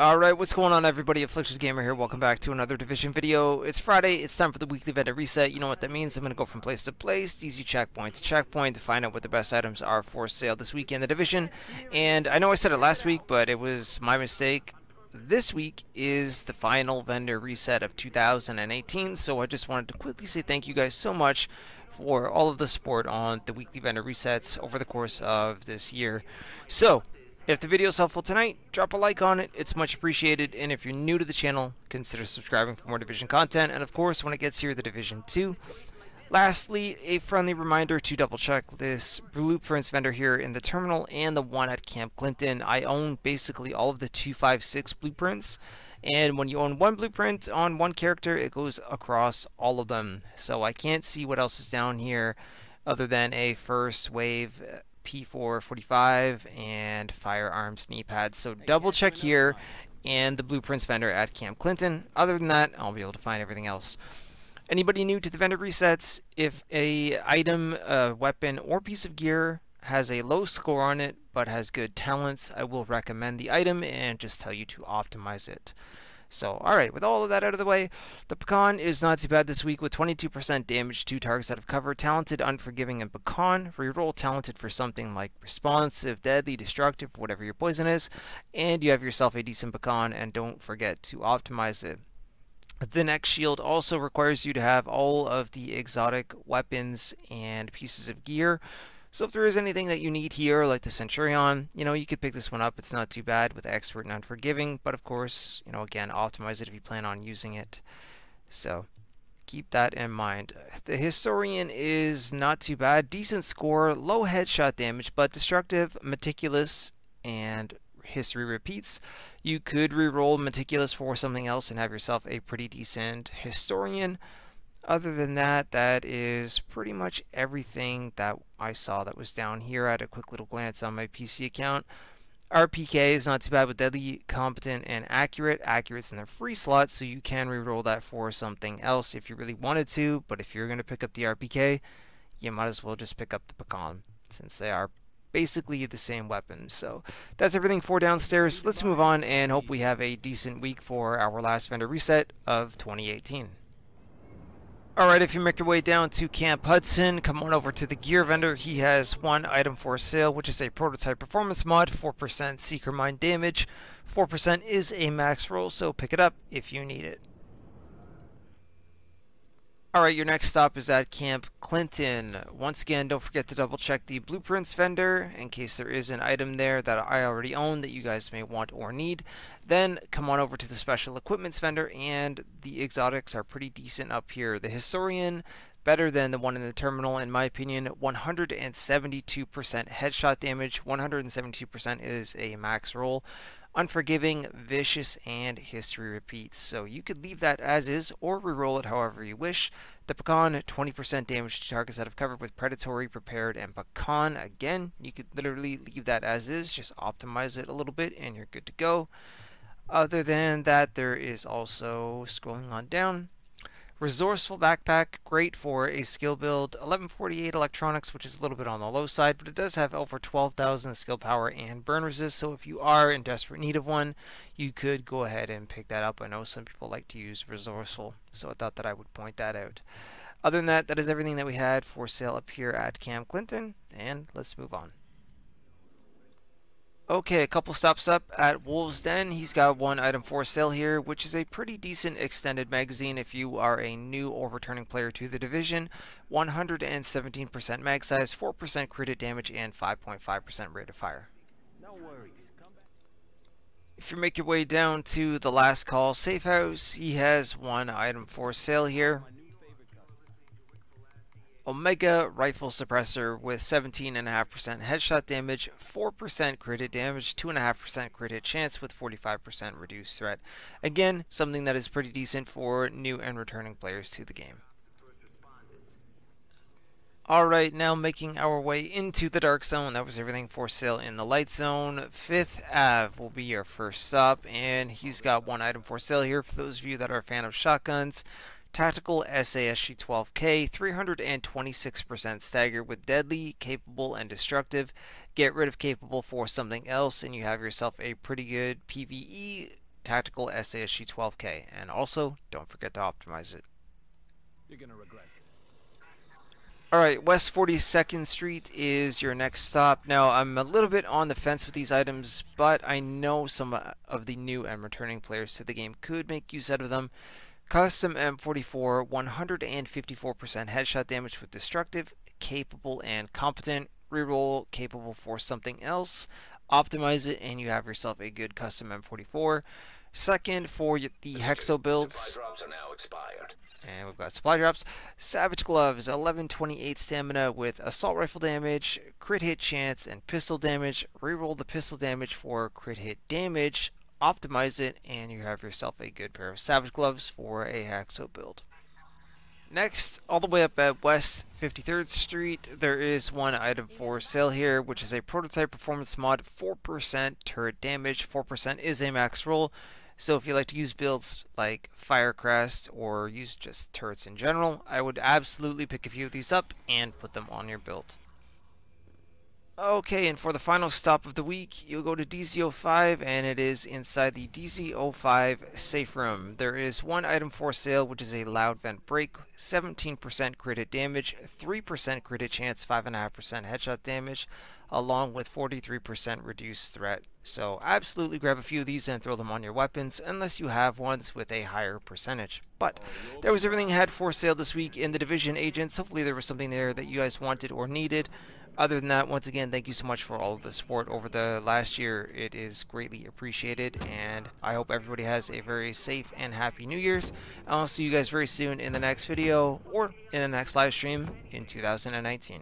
Alright, what's going on everybody? Afflicted Gamer here. Welcome back to another Division video. It's Friday, it's time for the weekly vendor reset. You know what that means. I'm going to go from place to place, easy checkpoint to checkpoint to find out what the best items are for sale this week in the Division. And I know I said it last week, but it was my mistake. This week is the final vendor reset of 2018, so I just wanted to quickly say thank you guys so much for all of the support on the weekly vendor resets over the course of this year. So, if the video is helpful tonight, drop a like on it, it's much appreciated, and if you're new to the channel, consider subscribing for more Division content, and of course, when it gets here, the Division 2. Lastly, a friendly reminder to double check this blueprints vendor here in the terminal and the one at Camp Clinton. I own basically all of the 256 blueprints, and when you own one blueprint on one character, it goes across all of them. So I can't see what else is down here other than a first wave P445 and firearms knee pads. So double check here and the blueprints vendor at Camp Clinton. Other than that, I'll be able to find everything else. Anybody new to the vendor resets, if a item, weapon, or piece of gear has a low score on it but has good talents, I will recommend the item and just tell you to optimize it. So, alright, with all of that out of the way, the Pecan is not too bad this week with 22% damage to targets out of cover. Talented, Unforgiving, and Pecan. Reroll Talented for something like Responsive, Deadly, Destructive, whatever your poison is. And you have yourself a decent Pecan, and don't forget to optimize it. The next shield also requires you to have all of the exotic weapons and pieces of gear. So if there is anything that you need here, like the Centurion, you could pick this one up. It's not too bad with Expert and Unforgiving, but of course, again, optimize it if you plan on using it. So keep that in mind. The Historian is not too bad. Decent score, low headshot damage, but destructive, meticulous, and history repeats. You could reroll Meticulous for something else and have yourself a pretty decent Historian. Other than that, that is pretty much everything that I saw that was down here. I had a quick little glance on my PC account. RPK is not too bad with Deadly, Competent, and Accurate. Accurate's in the free slot, so you can reroll that for something else if you really wanted to. But if you're going to pick up the RPK, you might as well just pick up the Pecan, since they are basically the same weapon. So that's everything for downstairs. Let's move on and hope we have a decent week for our last vendor reset of 2018. Alright, if you make your way down to Camp Hudson, come on over to the gear vendor. He has one item for sale, which is a prototype performance mod, 4% Seeker Mine damage. 4% is a max roll, so pick it up if you need it. Alright, your next stop is at Camp Clinton. Once again, don't forget to double check the blueprints vendor in case there is an item there that I already own that you guys may want or need. Then come on over to the special equipments vendor, and the exotics are pretty decent up here. The Historian, better than the one in the terminal in my opinion. 172% headshot damage, 172% is a max roll. Unforgiving, Vicious, and History repeats. So you could leave that as is or reroll it however you wish. The Pecan, 20% damage to targets out of cover with Predatory, Prepared, and Pecan. Again, you could literally leave that as is, just optimize it a little bit and you're good to go. Other than that, there is also, scrolling on down, Resourceful Backpack, great for a skill build. 1148 electronics, which is a little bit on the low side, but it does have over 12,000 skill power and burn resist, so if you are in desperate need of one, you could go ahead and pick that up. I know some people like to use Resourceful, so I thought that I would point that out. Other than that, that is everything that we had for sale up here at Camp Clinton, and let's move on. Okay, a couple stops up at Wolves Den. He's got one item for sale here, which is a pretty decent extended magazine if you are a new or returning player to the division. 117% mag size, 4% crit hit damage, and 5.5% rate of fire. No worries. Come back. If you make your way down to the Last Call Safe House, he has one item for sale here. Omega Rifle Suppressor with 17.5% headshot damage, 4% crit hit damage, 2.5% crit hit chance with 45% reduced threat. Again, something that is pretty decent for new and returning players to the game. Alright, now making our way into the Dark Zone. That was everything for sale in the Light Zone. 5th Ave will be your first stop, and he's got one item for sale here for those of you that are a fan of shotguns. Tactical SASG 12K, 326% stagger with Deadly, Capable, and Destructive. Get rid of Capable for something else, and you have yourself a pretty good PvE Tactical SASG 12K. And also, don't forget to optimize it. You're gonna regret this. Alright, West 42nd Street is your next stop. Now, I'm a little bit on the fence with these items, but I know some of the new and returning players to the game could make use out of them. Custom M44, 154% headshot damage with destructive, capable, and competent. Reroll, capable for something else. Optimize it, and you have yourself a good custom M44. Second, for the Hexo builds. Supply drops are now expired. And we've got supply drops. Savage Gloves, 1128 stamina with assault rifle damage, crit hit chance, and pistol damage. Reroll the pistol damage for crit hit damage. Optimize it, and you have yourself a good pair of Savage Gloves for a Haxo build. Next, all the way up at West 53rd Street, there is one item for sale here, which is a prototype performance mod, 4% turret damage. 4% is a max roll, so if you like to use builds like Firecrest or use just turrets in general, I would absolutely pick a few of these up and put them on your build. Okay, and for the final stop of the week, you'll go to DZ05, and it is inside the DZ05 safe room. There is one item for sale, which is a loud vent break, 17% crit hit damage, 3% crit hit chance, 5.5% headshot damage, along with 43% reduced threat. So absolutely grab a few of these and throw them on your weapons, unless you have ones with a higher percentage. But that was everything I had for sale this week in the Division Agents. Hopefully there was something there that you guys wanted or needed. Other than that, once again, thank you so much for all of the support over the last year. It is greatly appreciated, and I hope everybody has a very safe and happy New Year's. I'll see you guys very soon in the next video or in the next live stream in 2019.